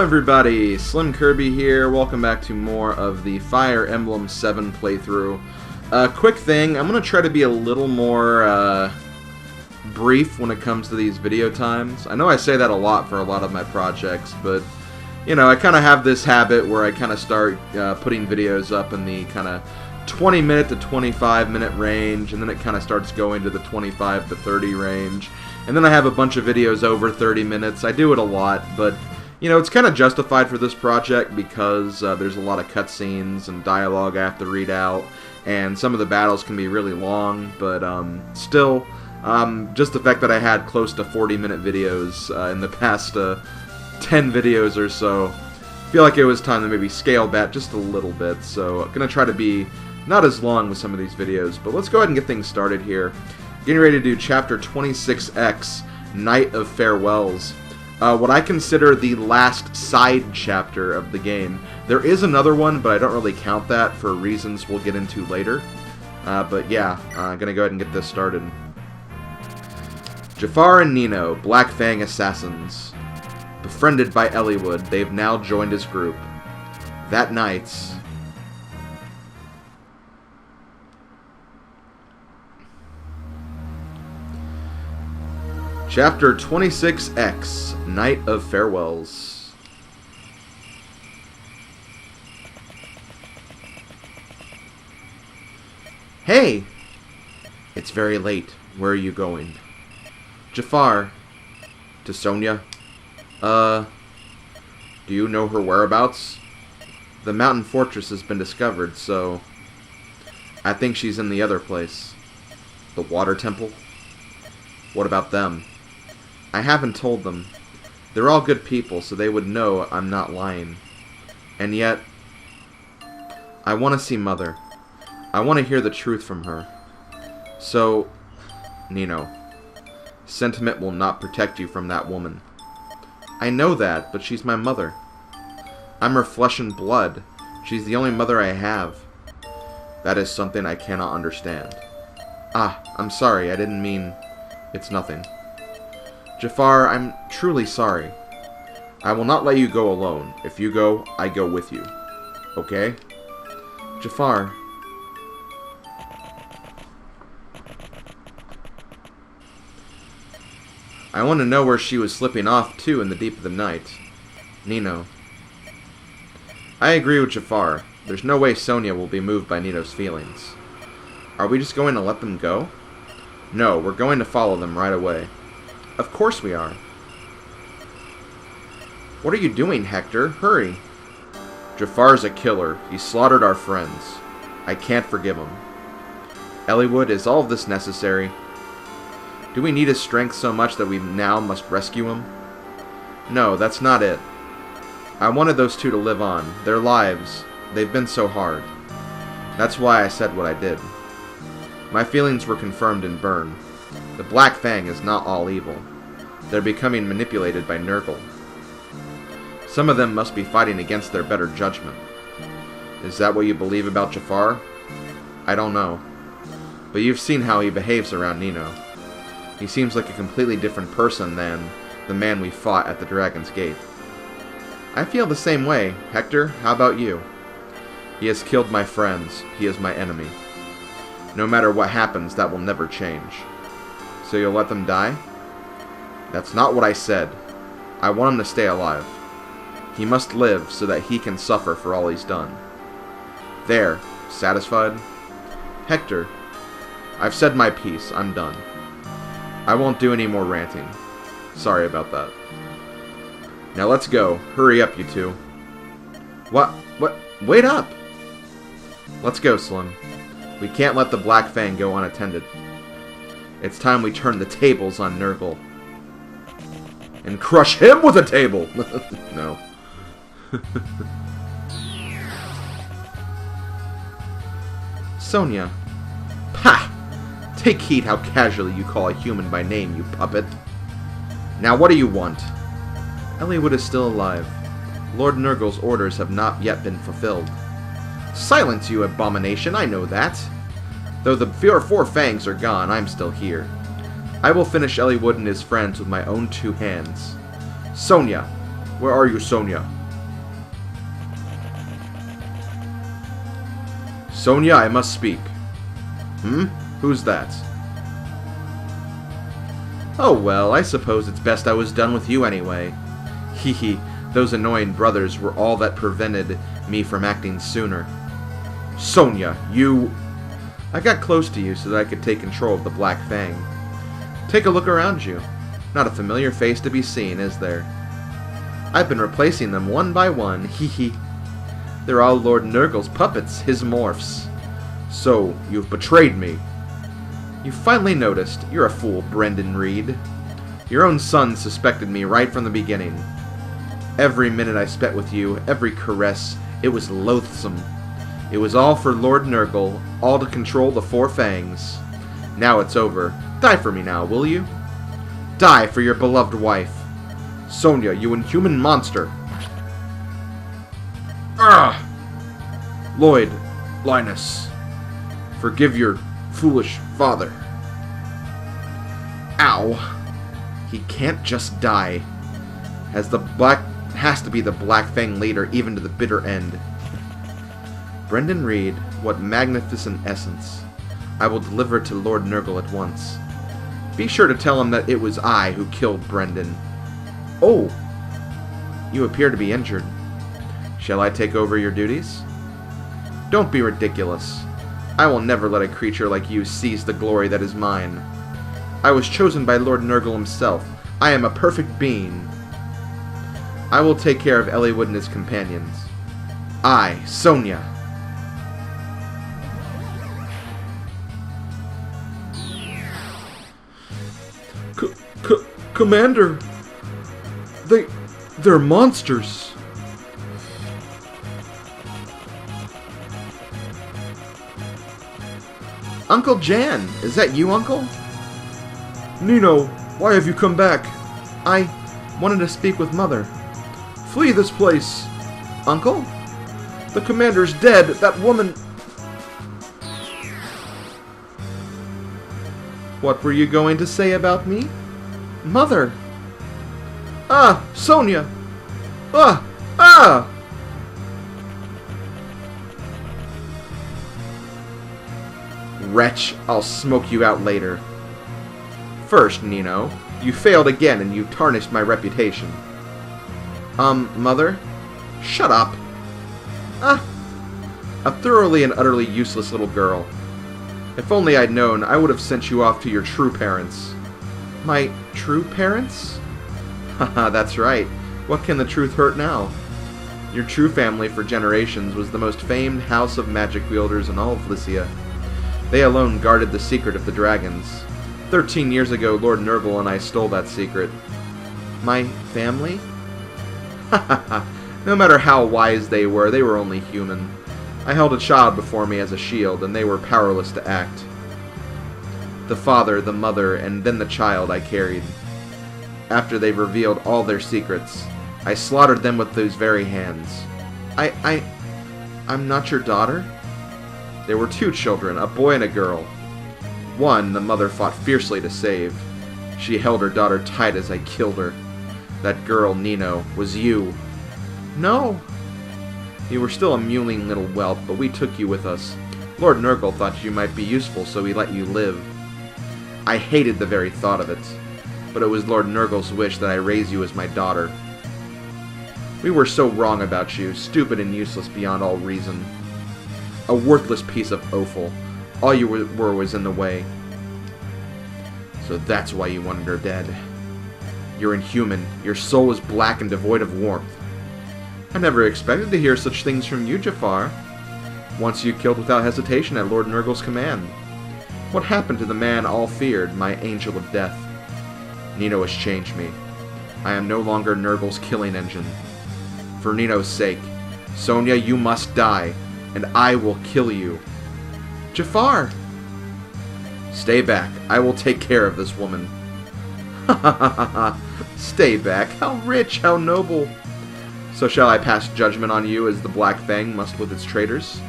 everybody, SlimKirby here. Welcome back to more of the Fire Emblem 7 playthrough. Quick thing, I'm going to try to be a little more brief when it comes to these video times. I know I say that a lot for a lot of my projects, but you know, I kind of have this habit where I kind of start putting videos up in the kind of 20 minute to 25 minute range, and then it kind of starts going to the 25 to 30 range, and then I have a bunch of videos over 30 minutes. I do it a lot, but you know, it's kind of justified for this project because there's a lot of cutscenes and dialogue I have to read out, and some of the battles can be really long, but still, just the fact that I had close to 40-minute videos in the past 10 videos or so, I feel like it was time to maybe scale back just a little bit, so I'm going to try to be not as long with some of these videos, but let's go ahead and get things started here. Getting ready to do Chapter 26X, Night of Farewells. What I consider the last side chapter of the game. There is another one, but I don't really count that for reasons we'll get into later. But yeah, I'm going to go ahead and get this started. Jafar and Nino, Black Fang assassins. Befriended by Eliwood, they've now joined his group. That night... Chapter 26X, Night of Farewells. Hey! It's very late. Where are you going? Jafar. To Sonia. Do you know her whereabouts? The mountain fortress has been discovered, so... I think she's in the other place. The water temple? What about them? I haven't told them. They're all good people, so they would know I'm not lying. And yet, I want to see Mother. I want to hear the truth from her. So, Nino, sentiment will not protect you from that woman. I know that, but she's my mother. I'm her flesh and blood. She's the only mother I have. That is something I cannot understand. Ah, I'm sorry, I didn't mean... It's nothing. Jafar, I'm truly sorry. I will not let you go alone. If you go, I go with you. Okay? Jafar. I want to know where she was slipping off to in the deep of the night. Nino. I agree with Jafar. There's no way Sonia will be moved by Nino's feelings. Are we just going to let them go? No, we're going to follow them right away. Of course we are. What are you doing, Hector? Hurry. Jafar's a killer. He slaughtered our friends. I can't forgive him. Eliwood, is all of this necessary? Do we need his strength so much that we now must rescue him? No, that's not it. I wanted those two to live on. Their lives, they've been so hard. That's why I said what I did. My feelings were confirmed in Byrne. The Black Fang is not all evil. They're becoming manipulated by Nurgle. Some of them must be fighting against their better judgment. Is that what you believe about Jafar? I don't know. But you've seen how he behaves around Nino. He seems like a completely different person than the man we fought at the Dragon's Gate. I feel the same way. Hector, how about you? He has killed my friends. He is my enemy. No matter what happens, that will never change. So you'll let them die? That's not what I said. I want him to stay alive. He must live so that he can suffer for all he's done. There. Satisfied? Hector, I've said my piece. I'm done. I won't do any more ranting. Sorry about that. Now let's go. Hurry up, you two. What? Wait up! Let's go, Slim. We can't let the Black Fang go unattended. It's time we turn the tables on Nurgle. And crush him with a table! No. Sonia. Ha! Take heed how casually you call a human by name, you puppet. Now what do you want? Eliwood is still alive. Lord Nurgle's orders have not yet been fulfilled. Silence, you abomination, I know that. Though the four fangs are gone, I'm still here. I will finish Eliwood and his friends with my own two hands. Sonia, Where are you, Sonia? Sonia, I must speak. Who's that? Oh well, I suppose it's best I was done with you anyway. Hee, those annoying brothers were all that prevented me from acting sooner. Sonia, you... I got close to you so that I could take control of the Black Fang. Take a look around you. Not a familiar face to be seen, is there? I've been replacing them one by one, hee. They're all Lord Nurgle's puppets, his morphs. So, you've betrayed me. You finally noticed. You're a fool, Brendan Reed. Your own son suspected me right from the beginning. Every minute I spent with you, every caress, it was loathsome. It was all for Lord Nurgle, all to control the Four Fangs. Now it's over. Die for me now, will you? Die for your beloved wife. Sonia, you inhuman monster. Ah! Lloyd, Linus, forgive your foolish father. Ow. He can't just die. Has to be the Black Fang leader even to the bitter end. Brendan Reed, what magnificent essence. I will deliver it to Lord Nurgle at once. Be sure to tell him that it was I who killed Brendan. Oh! You appear to be injured. Shall I take over your duties? Don't be ridiculous. I will never let a creature like you seize the glory that is mine. I was chosen by Lord Nurgle himself. I am a perfect being. I will take care of Eliwood and his companions. I, Sonia. Commander! They're monsters! Uncle Jan! Is that you, Uncle? Nino, why have you come back? I wanted to speak with Mother. Flee this place! Uncle? The commander's dead! That woman... What were you going to say about me? Mother! Ah! Sonia! Ah! Ah! Wretch, I'll smoke you out later. First, Nino, you failed again and you tarnished my reputation. Mother? Shut up! Ah! A thoroughly and utterly useless little girl. If only I'd known, I would have sent you off to your true parents. My true parents? Haha, that's right. What can the truth hurt now? Your true family for generations was the most famed house of magic wielders in all of Lycia. They alone guarded the secret of the dragons. 13 years ago, Lord Nurgle and I stole that secret. My family? Hahaha. No matter how wise they were only human. I held a child before me as a shield, and they were powerless to act. The father, the mother, and then the child I carried. After they revealed all their secrets, I slaughtered them with those very hands. I'm not your daughter? There were two children, a boy and a girl. One, the mother fought fiercely to save. She held her daughter tight as I killed her. That girl, Nino, was you. No. You were still a mewling little whelp, but we took you with us. Lord Nurgle thought you might be useful, so he let you live. I hated the very thought of it, but it was Lord Nurgle's wish that I raise you as my daughter. We were so wrong about you, stupid and useless beyond all reason. A worthless piece of offal. All you were was in the way. So that's why you wanted her dead. You're inhuman. Your soul is black and devoid of warmth. I never expected to hear such things from you, Jafar. Once you killed without hesitation at Lord Nurgle's command. What happened to the man all feared, my angel of death? Nino has changed me. I am no longer Nurgle's killing engine. For Nino's sake, Sonia, you must die, and I will kill you. Jafar! Stay back. I will take care of this woman. Ha ha ha ha ha. Stay back. How rich, how noble. So shall I pass judgment on you as the Black Fang must with its traitors?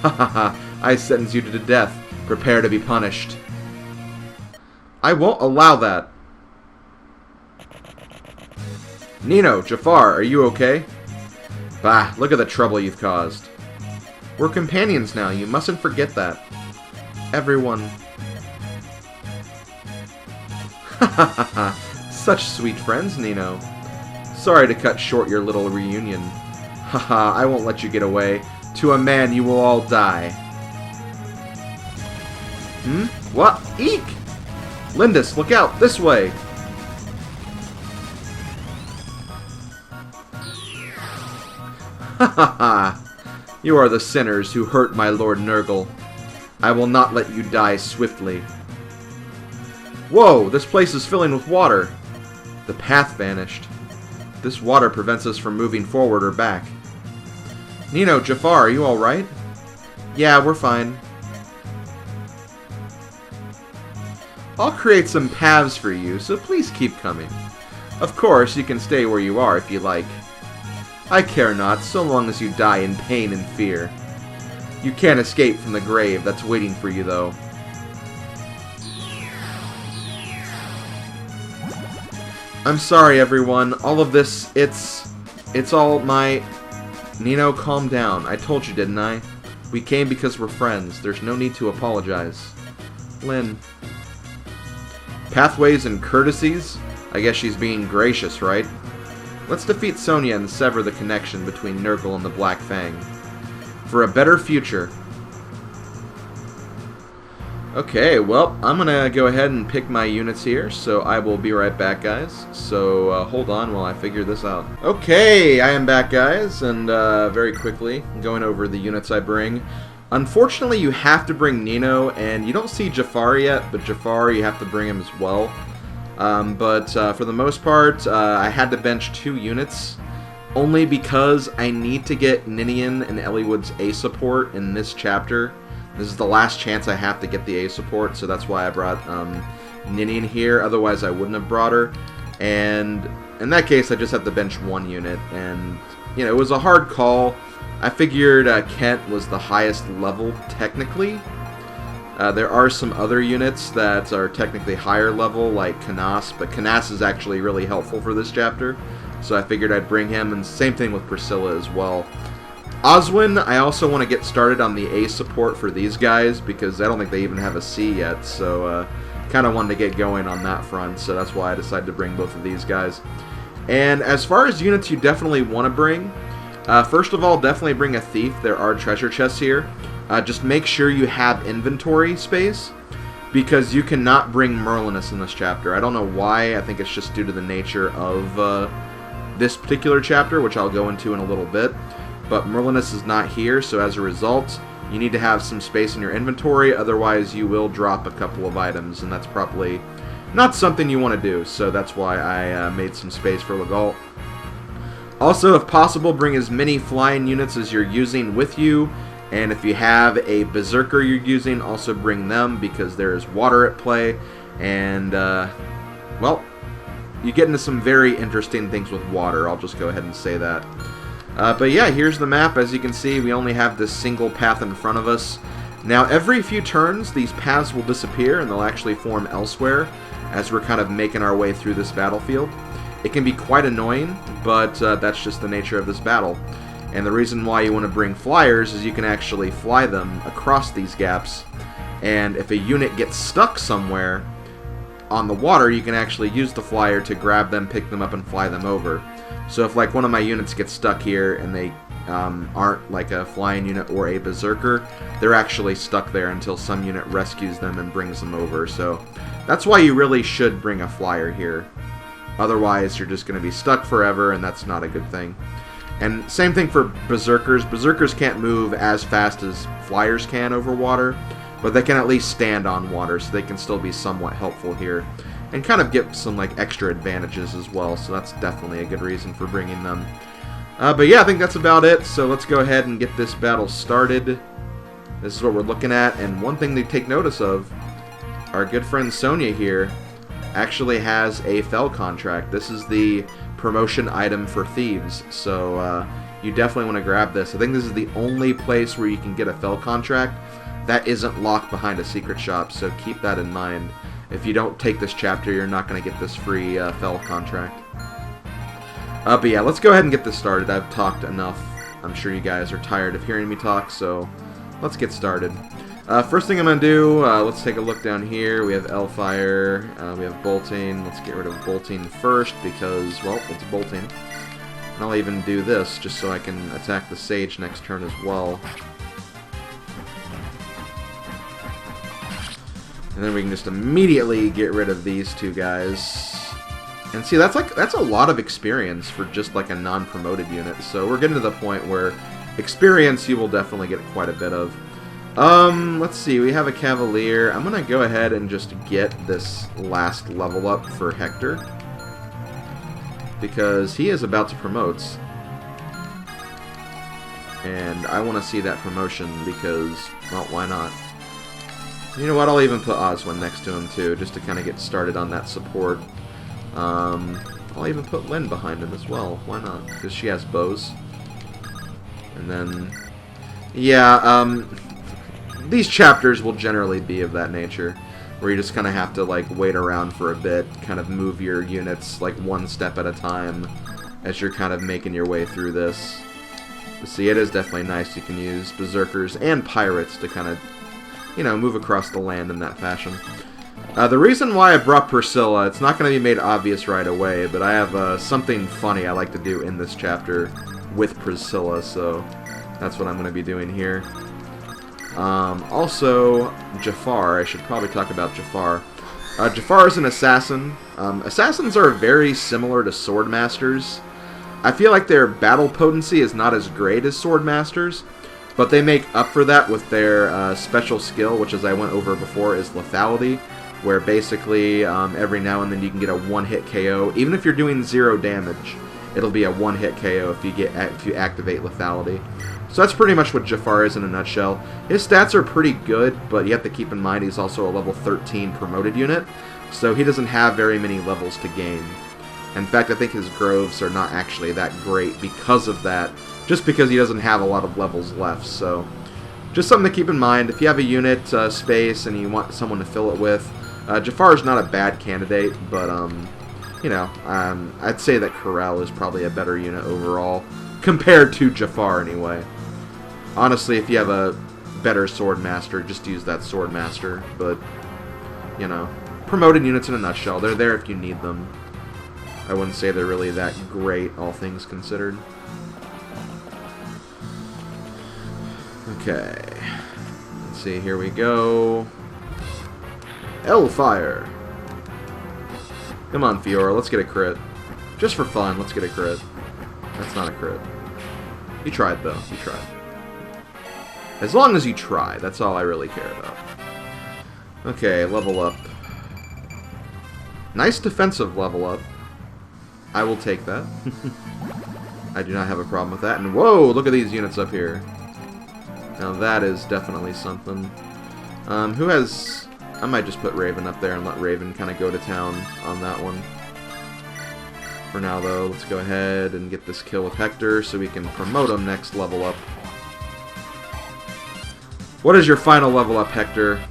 Ha ha ha. I sentence you to death. Prepare to be punished. I won't allow that. Nino, Jafar, are you okay? Bah, look at the trouble you've caused. We're companions now, you mustn't forget that. Everyone. Ha ha ha ha. Such sweet friends, Nino. Sorry to cut short your little reunion. Haha, I won't let you get away. To a man, you will all die. Hmm? What? Eek! Lindis, look out! This way! Ha ha ha! You are the sinners who hurt my Lord Nurgle. I will not let you die swiftly. Whoa! This place is filling with water. The path vanished. This water prevents us from moving forward or back. Nino, Jafar, are you alright? Yeah, we're fine. I'll create some paths for you, so please keep coming. Of course, you can stay where you are if you like. I care not, so long as you die in pain and fear. You can't escape from the grave that's waiting for you, though. I'm sorry, everyone. All of this, it's all my... Nino, calm down. I told you, didn't I? We came because we're friends. There's no need to apologize. Lynn. Pathways and courtesies? I guess she's being gracious, right? Let's defeat Sonia and sever the connection between Nurgle and the Black Fang. For a better future. Okay, well, I'm gonna go ahead and pick my units here, so I will be right back, guys. So, hold on while I figure this out. Okay, I am back, guys, and very quickly, going over the units I bring. Unfortunately, you have to bring Nino, and you don't see Jafar yet, but Jafar, you have to bring him as well. For the most part, I had to bench 2 units, only because I need to get Ninian and Eliwood's A support in this chapter. This is the last chance I have to get the A support, so that's why I brought Ninian here. Otherwise, I wouldn't have brought her. And in that case, I just have to bench 1 unit. And, you know, it was a hard call. I figured Kent was the highest level, technically. There are some other units that are technically higher level, like Canas, but Canas is actually really helpful for this chapter. So I figured I'd bring him, and same thing with Priscilla as well. Oswin, I also want to get started on the A support for these guys, because I don't think they even have a C yet, so kind of wanted to get going on that front, so that's why I decided to bring both of these guys. And as far as units you definitely want to bring, first of all, definitely bring a Thief. There are treasure chests here. Just make sure you have inventory space, because you cannot bring Merlinus in this chapter. I don't know why. I think it's just due to the nature of this particular chapter, which I'll go into in a little bit. But Merlinus is not here, so as a result, you need to have some space in your inventory, otherwise you will drop a couple of items, and that's probably not something you want to do, so that's why I made some space for Legault. Also, if possible, bring as many flying units as you're using with you, and if you have a Berserker you're using, also bring them, because there is water at play, and, well, you get into some very interesting things with water, I'll just go ahead and say that. But yeah, here's the map. As you can see, we only have this single path in front of us. Now, every few turns, these paths will disappear, and they'll actually form elsewhere, as we're kind of making our way through this battlefield. It can be quite annoying, but that's just the nature of this battle. And the reason why you want to bring flyers is you can actually fly them across these gaps, and if a unit gets stuck somewhere on the water, you can actually use the flyer to grab them, pick them up, and fly them over. So if like one of my units gets stuck here and they aren't like a flying unit or a Berserker, they're actually stuck there until some unit rescues them and brings them over. So that's why you really should bring a flyer here. Otherwise, you're just going to be stuck forever, and that's not a good thing. And same thing for Berserkers. Berserkers can't move as fast as flyers can over water, but they can at least stand on water, so they can still be somewhat helpful here. And kind of get some like extra advantages as well, so that's definitely a good reason for bringing them. But yeah, I think that's about it, so let's go ahead and get this battle started. This is what we're looking at, and one thing to take notice of, our good friend Sonia here actually has a Fell contract. This is the promotion item for thieves, so you definitely want to grab this. I think this is the only place where you can get a Fell contract that isn't locked behind a secret shop, so keep that in mind. If you don't take this chapter, you're not going to get this free Fell contract. But yeah, let's go ahead and get this started. I've talked enough. I'm sure you guys are tired of hearing me talk, so let's get started. First thing I'm going to do, let's take a look down here. We have Hellfire, we have Bolting. Let's get rid of Bolting first because, well, it's Bolting. And I'll even do this just so I can attack the Sage next turn as well. And then we can just immediately get rid of these two guys. And see, that's a lot of experience for just like a non-promoted unit. So we're getting to the point where experience you will definitely get quite a bit of. Let's see, we have a Cavalier. I'm gonna go ahead and just get this last level up for Hector, because he is about to promote. And I want to see that promotion because, well, why not? You know what, I'll even put Oswin next to him too, just to kind of get started on that support. I'll even put Lynn behind him as well, why not? Because she has bows. And then, yeah, these chapters will generally be of that nature, where you just kind of have to like wait around for a bit, kind of move your units like one step at a time as you're kind of making your way through this. But see, it is definitely nice. You can use Berserkers and Pirates to kind of, you know, move across the land in that fashion. The reason why I brought Priscilla, it's not going to be made obvious right away, but I have something funny I like to do in this chapter with Priscilla, so that's what I'm going to be doing here. Also, Jafar. I should probably talk about Jafar. Jafar is an assassin. Assassins are very similar to Swordmasters. I feel like their battle potency is not as great as Swordmasters, but they make up for that with their special skill, which, as I went over before, is Lethality, where basically every now and then you can get a one-hit KO. Even if you're doing 0 damage, it'll be a one-hit KO if you activate Lethality. So that's pretty much what Jafar is in a nutshell. His stats are pretty good, but you have to keep in mind he's also a level 13 promoted unit, so he doesn't have very many levels to gain. In fact, I think his groves are not actually that great because of that, just because he doesn't have a lot of levels left. So just something to keep in mind. If you have a unit space and you want someone to fill it with, Jafar is not a bad candidate, but you know, I'd say that Corel is probably a better unit overall, compared to Jafar anyway. Honestly, if you have a better Swordmaster, just use that Swordmaster, but, you know, promoted units in a nutshell. They're there if you need them. I wouldn't say they're really that great, all things considered. Okay. Let's see, here we go. Hellfire! Come on, Fiora, let's get a crit. Just for fun, let's get a crit. That's not a crit. You tried, though. You tried. As long as you try, that's all I really care about. Okay, level up. Nice defensive level up. I will take that. I do not have a problem with that. And whoa, look at these units up here. Now that is definitely something. Who has... I might just put Raven up there and let Raven kind of go to town on that one. For now, though, let's go ahead and get this kill with Hector so we can promote him next level up. What is your final level up, Hector?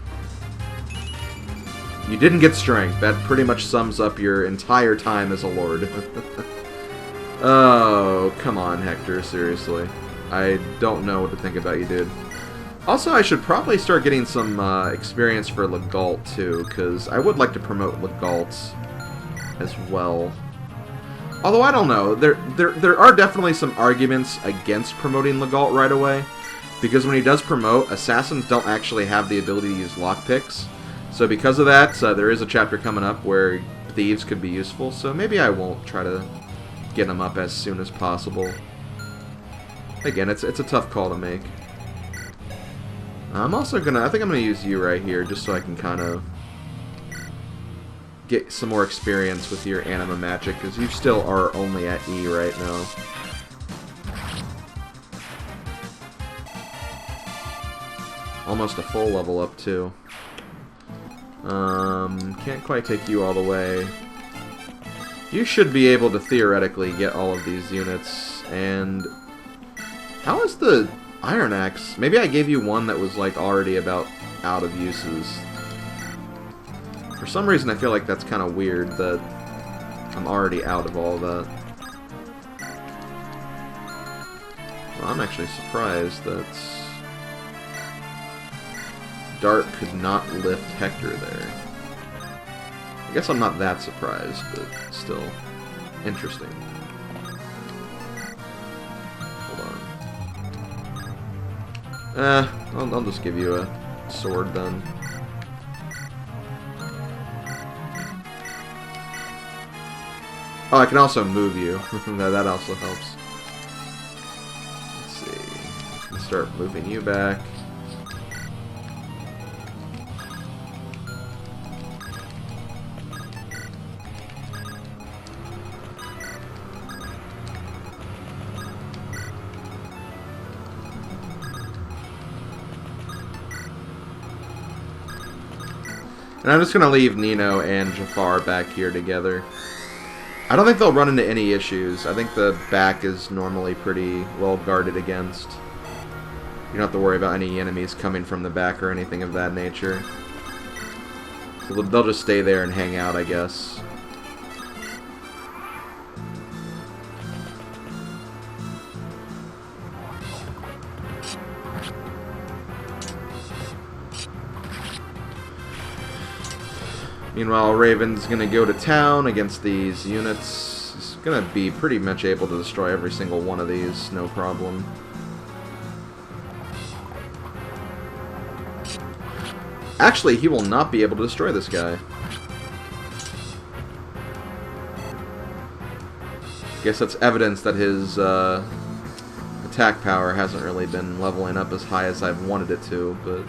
You didn't get strength. That pretty much sums up your entire time as a lord. Oh, come on, Hector, seriously. I don't know what to think about you, dude. Also, I should probably start getting some experience for Legault, too, because I would like to promote Legault as well. Although, I don't know. There are definitely some arguments against promoting Legault right away, because when he does promote, assassins don't actually have the ability to use lockpicks. So because of that, there is a chapter coming up where thieves could be useful, so maybe I won't try to get them up as soon as possible. Again, it's a tough call to make. I'm also gonna... I think I'm gonna use you right here, just so I can kind of get some more experience with your anima magic, because you still are only at E right now. Almost a full level up, too. Can't quite take you all the way. You should be able to theoretically get all of these units, and... How is the Iron Axe? Maybe I gave you one that was, like, already about out of uses. For some reason, I feel like that's kind of weird, that I'm already out of all that. Well, I'm actually surprised that Dart could not lift Hector there. I guess I'm not that surprised, but still interesting. Hold on. I'll just give you a sword then. Oh, I can also move you. That also helps. Let's see. I can start moving you back. And I'm just going to leave Nino and Jafar back here together. I don't think they'll run into any issues. I think the back is normally pretty well guarded against. You don't have to worry about any enemies coming from the back or anything of that nature. So they'll just stay there and hang out, I guess. Meanwhile, Raven's going to go to town against these units. He's going to be pretty much able to destroy every single one of these, no problem. Actually, he will not be able to destroy this guy. Guess that's evidence that his attack power hasn't really been leveling up as high as I've wanted it to, but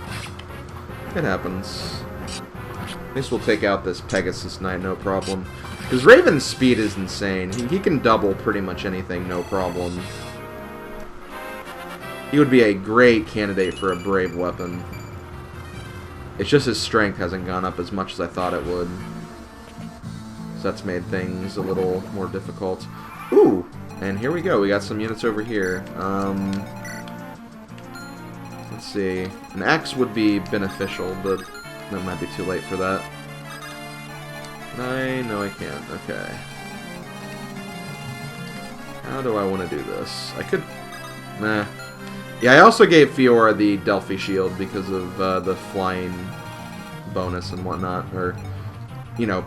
it happens. At least we'll take out this Pegasus Knight, no problem. Because Raven's speed is insane. He can double pretty much anything, no problem. He would be a great candidate for a brave weapon. It's just his strength hasn't gone up as much as I thought it would. So that's made things a little more difficult. Ooh! And here we go. We got some units over here. Let's see. An axe would be beneficial, but that might be too late for that. No, I can't. Okay. How do I want to do this? I could... Nah. Yeah, I also gave Fiora the Delphi Shield because of the flying bonus and whatnot. Or, you know,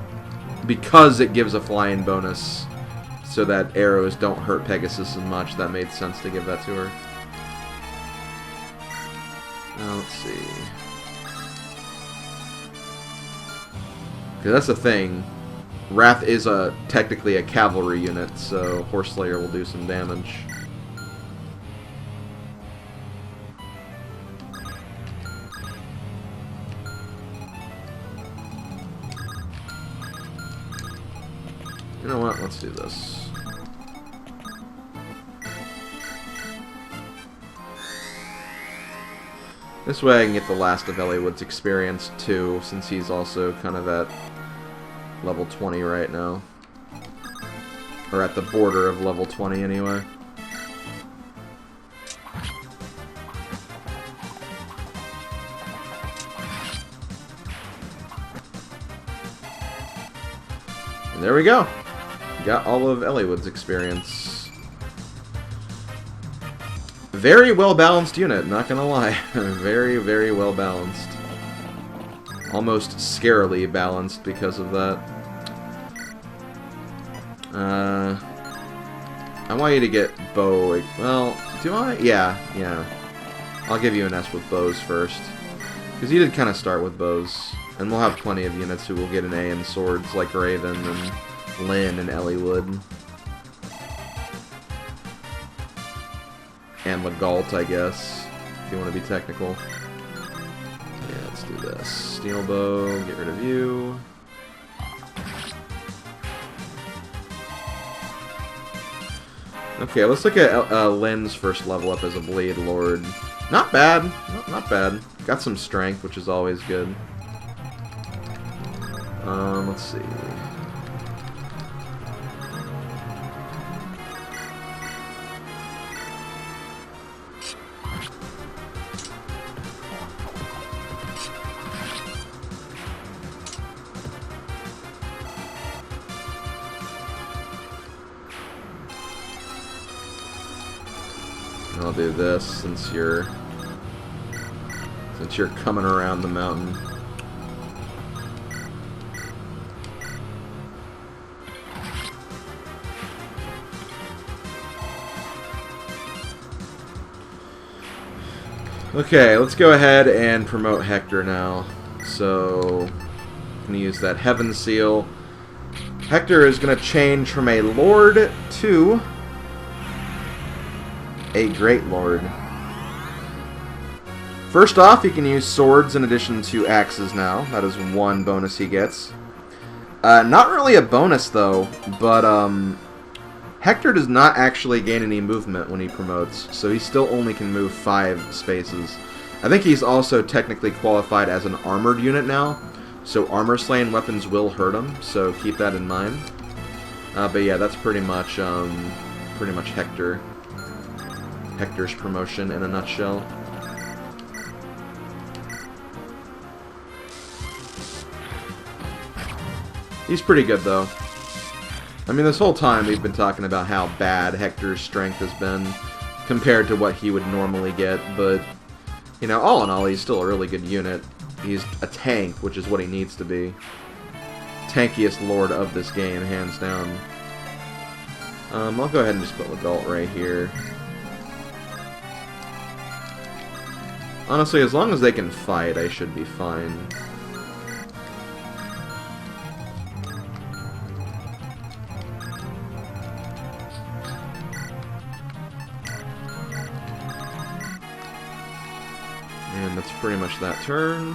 because it gives a flying bonus so that arrows don't hurt Pegasus as much. That made sense to give that to her. Now, let's see. Because that's the thing. Wrath is technically a cavalry unit, so Horse Slayer will do some damage. You know what? Let's do this. This way I can get the last of Eliwood's experience too, since he's also kind of at level 20 right now. Or at the border of level 20 anyway. And there we go. Got all of Eliwood's experience. Very well balanced unit, not gonna lie. Very, very well balanced. Almost scarily balanced because of that. I want you to get bow. Well, do I? Yeah. I'll give you an S with bows first. Because you did kind of start with bows. And we'll have plenty of units who will get an A in swords, like Raven and Lyn and Eliwood. And Legault, I guess, if you want to be technical. Yeah, let's do this. Steel bow, get rid of you. Okay, let's look at Lyn's first level up as a Blade Lord. Not bad. Not bad. Got some strength, which is always good. Let's see. And I'll do this since you're coming around the mountain. Okay, let's go ahead and promote Hector now. So, I'm going to use that Heaven Seal. Hector is going to change from a Lord to a Great Lord. First off, he can use swords in addition to axes now. That is one bonus he gets. Not really a bonus, though, but Hector does not actually gain any movement when he promotes, so he still only can move 5 spaces. I think he's also technically qualified as an armored unit now, so armor-slaying weapons will hurt him, so keep that in mind. But yeah, that's pretty much Hector's promotion in a nutshell. He's pretty good, though. I mean, this whole time we've been talking about how bad Hector's strength has been compared to what he would normally get, but, you know, all in all, he's still a really good unit. He's a tank, which is what he needs to be. Tankiest lord of this game, hands down. I'll go ahead and just put Legault right here. Honestly, as long as they can fight, I should be fine. And that's pretty much that turn.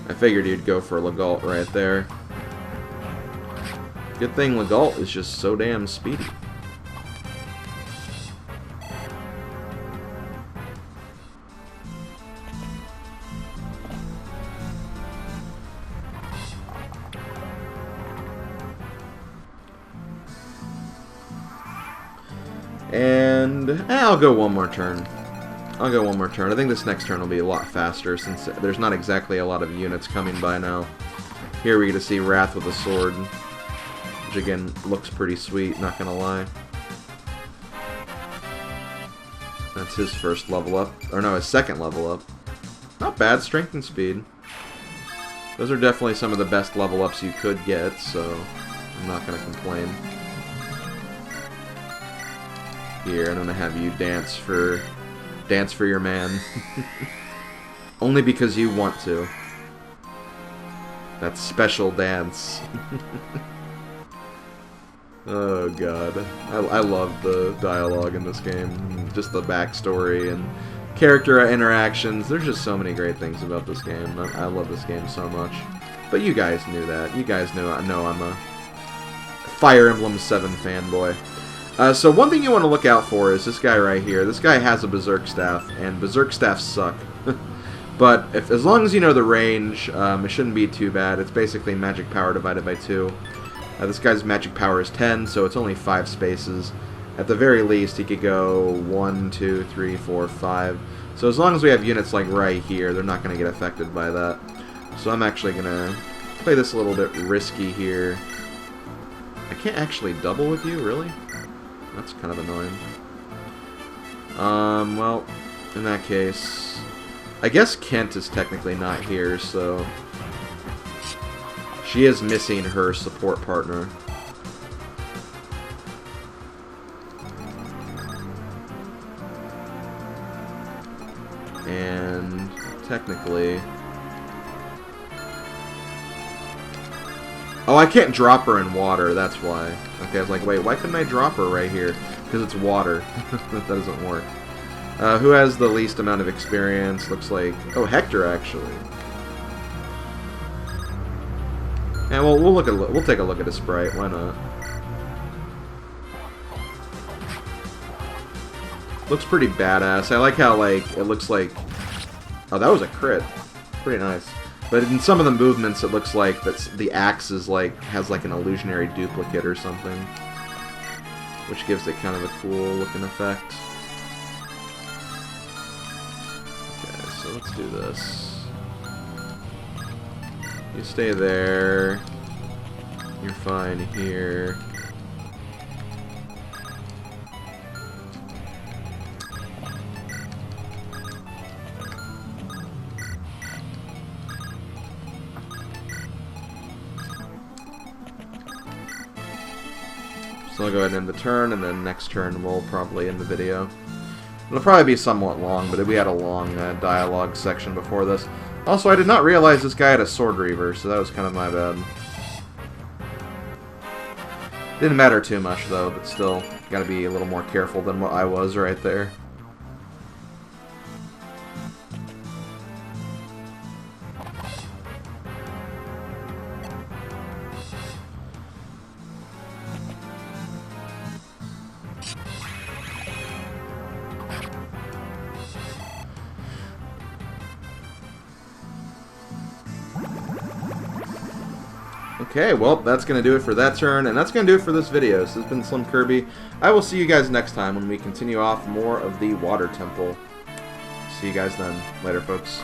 I figured he'd go for Legault right there. Good thing Legault is just so damn speedy. And I'll go one more turn. I think this next turn will be a lot faster since there's not exactly a lot of units coming by now. Here we get to see Wrath with a sword, which again looks pretty sweet, not gonna lie. That's his first level up. Or no, his second level up. Not bad, strength and speed. Those are definitely some of the best level ups you could get, so I'm not gonna complain. Here, I'm gonna have you dance for your man. Only because you want to. That special dance. Oh god. I love the dialogue in this game. Just the backstory and character interactions. There's just so many great things about this game. I love this game so much. But you guys knew that. You guys know I'm a Fire Emblem 7 fanboy. So one thing you want to look out for is this guy right here. This guy has a Berserk Staff, and Berserk Staffs suck. But as long as you know the range, it shouldn't be too bad. It's basically magic power divided by 2. This guy's magic power is 10, so it's only 5 spaces. At the very least, he could go 1, 2, 3, 4, 5. So as long as we have units like right here, they're not going to get affected by that. So I'm actually going to play this a little bit risky here. I can't actually double with you, really? That's kind of annoying. Well, in that case, I guess Kent is technically not here, so she is missing her support partner. And technically... Oh, I can't drop her in water, that's why. Okay, I was like, wait, why couldn't I drop her right here? Because it's water. That doesn't work. Who has the least amount of experience? Looks like... Oh, Hector, actually. Yeah, well, we'll take a look at his sprite. Why not? Looks pretty badass. I like how, like, it looks like... Oh, that was a crit. Pretty nice. But in some of the movements, it looks like the axe is has like an illusionary duplicate or something, which gives it kind of a cool looking effect. Okay, so let's do this. You stay there. You're fine here. So I'll go ahead and end the turn, and then next turn we'll probably end the video. It'll probably be somewhat long, but we had a long dialogue section before this. Also, I did not realize this guy had a sword reaver, so that was kind of my bad. Didn't matter too much, though, but still, gotta be a little more careful than what I was right there. Okay, well, that's going to do it for that turn, and that's going to do it for this video. So this has been SlimKirby. I will see you guys next time when we continue off more of the Water Temple. See you guys then. Later, folks.